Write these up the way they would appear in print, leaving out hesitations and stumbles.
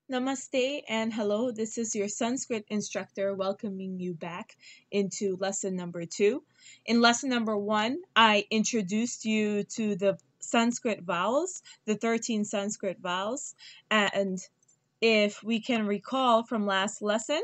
Namaste and hello. This is your Sanskrit instructor welcoming you back into lesson number 2. In lesson number 1, I introduced you to the Sanskrit vowels, the 13 Sanskrit vowels. And if we can recall from last lesson,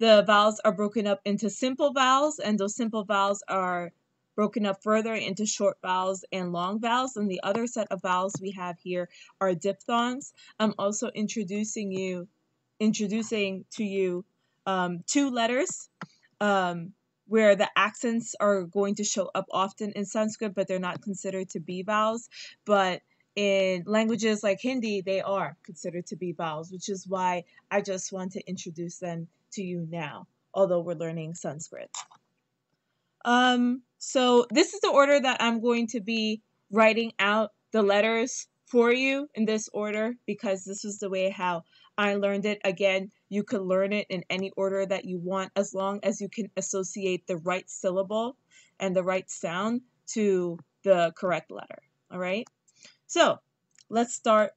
the vowels are broken up into simple vowels, and those simple vowels are broken up further into short vowels and long vowels. And the other set of vowels we have here are diphthongs. I'm also introducing to you 2 letters where the accents are going to show up often in Sanskrit, but they're not considered to be vowels. But in languages like Hindi, they are considered to be vowels, which is why I just want to introduce them to you now, although we're learning Sanskrit. So this is the order that I'm going to be writing out the letters for you in this order, because this is the way how I learned it. Again, you could learn it in any order that you want, as long as you can associate the right syllable and the right sound to the correct letter. All right. So let's go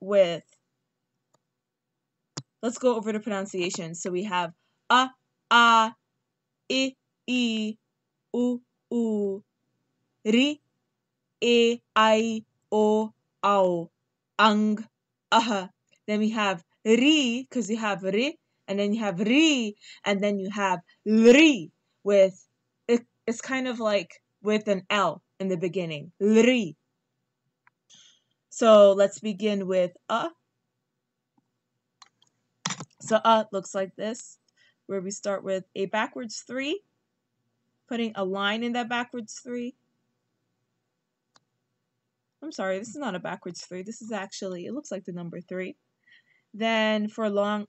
over the pronunciation. So we have a, I, u, u, ri, e, I, o, au, ang, aha. Then we have ri, because you have ri, and then you have ri, and then you have lri with, it's kind of like with an L in the beginning, lri. So let's begin with a. So looks like this, where we start with a backwards 3, putting a line in that backwards 3. I'm sorry, this is not a backwards 3. This is actually, it looks like the number 3. Then for long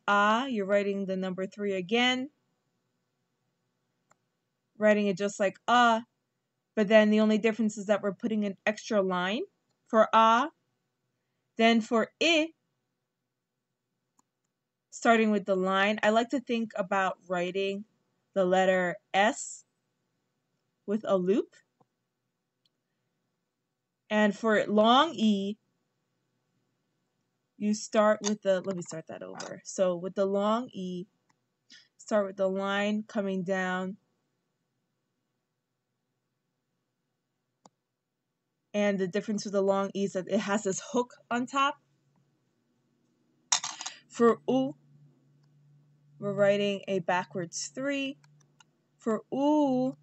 you're writing the number 3 again. Writing it just like but then the only difference is that we're putting an extra line for Then for starting with the line, I like to think about writing the letter S with a loop. And for long E, you start with let me start that over. So with the long E, start with the line coming down. And the difference with the long E is that it has this hook on top. For U, we're writing a backwards 3. For U,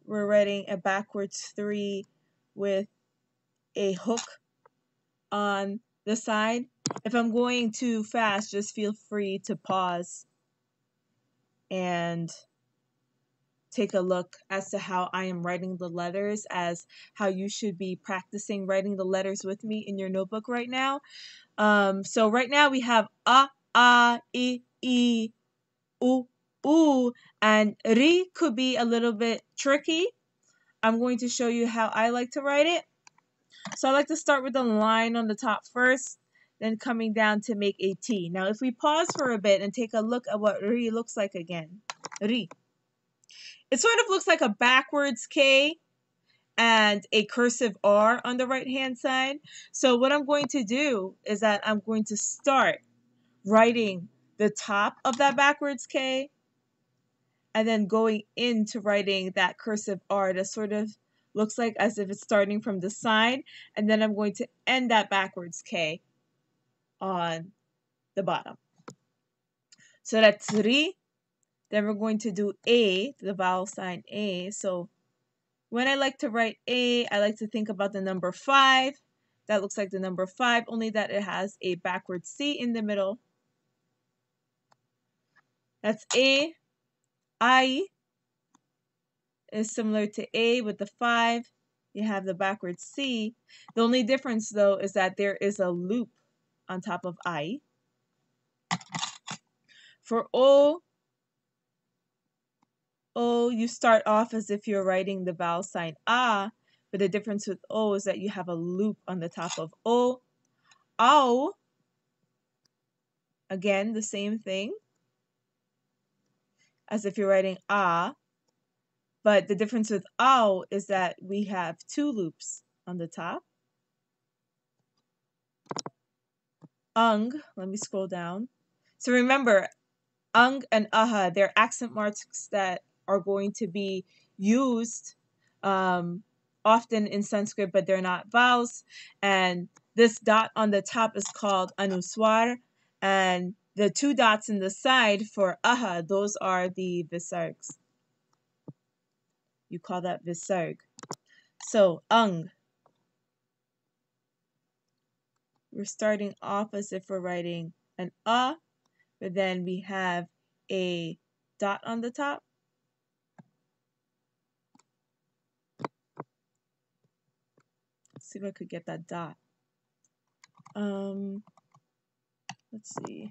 we're writing a backwards 3 with a hook on the side. If I'm going too fast, just feel free to pause and take a look as to how I am writing the letters, as how you should be practicing writing the letters with me in your notebook right now. So right now we have a, I, u, u, and ri could be a little bit tricky. I'm going to show you how I like to write it. So I like to start with the line on the top first, then coming down to make a T. Now if we pause for a bit and take a look at what ri looks like again. Ri. It sort of looks like a backwards K and a cursive R on the right hand side. So what I'm going to do is that I'm going to start writing the top of that backwards K and then going into writing that cursive R that sort of looks like as if it's starting from the side, and then I'm going to end that backwards K on the bottom. So that's ri. Then we're going to do A, the vowel sign A. So when I like to write A, I like to think about the number 5. That looks like the number 5, only that it has a backward C in the middle. That's A. I is similar to A with the 5. You have the backward C. The only difference, though, is that there is a loop on top of I. For O, you start off as if you're writing the vowel sign A, but the difference with O is that you have a loop on the top of O. Au, again, the same thing as if you're writing A, but the difference with au is that we have 2 loops on the top. let me scroll down. So remember, ang and aha, they're accent marks that are going to be used often in Sanskrit, but they're not vowels. And this dot on the top is called anuswar, and the two dots in the side for aha, those are the visargs. You call that visarg. So ang, we're starting off as if we're writing an a, but then we have a dot on the top. Let's see if I could get that dot. Let's see.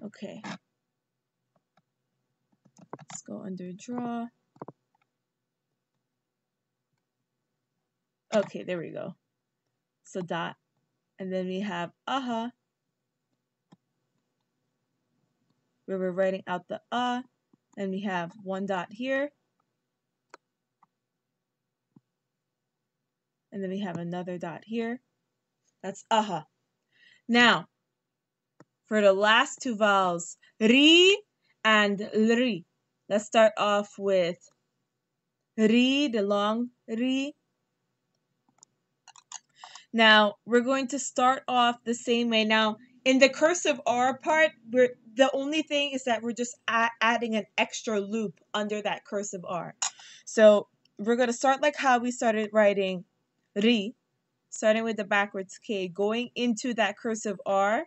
Okay. Let's go under draw. Okay, there we go. So dot. And then we have aha, where we're writing out the and we have one dot here. And then we have another dot here. That's aha. Now, for the last two vowels, ri and lri. Let's start off with ri, the long ri. Now, we're going to start off the same way. Now, in the cursive R part, the only thing is that we're just adding an extra loop under that cursive R. So we're going to start like how we started writing ri, starting with the backwards K, going into that cursive R.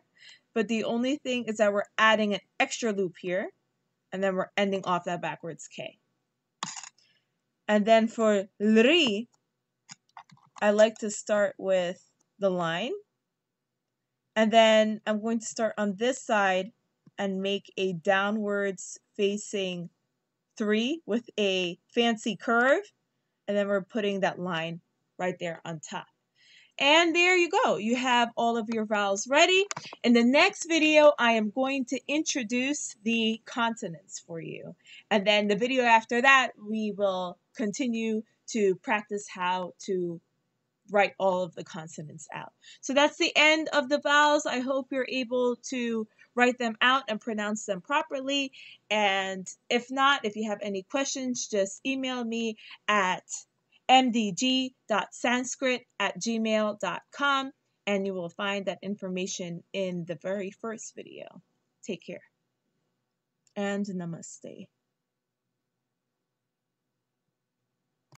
But the only thing is that we're adding an extra loop here, and then we're ending off that backwards K. And then for lri, I like to start with the line. And then I'm going to start on this side and make a downwards facing 3 with a fancy curve. And then we're putting that line right there on top. And there you go. You have all of your vowels ready. In the next video, I am going to introduce the consonants for you. And then the video after that, we will continue to practice how to write all of the consonants out. So that's the end of the vowels. I hope you're able to write them out and pronounce them properly. And if not, if you have any questions, just email me at mdg.sanskrit@gmail.com, and you will find that information in the very first video. Take care and namaste.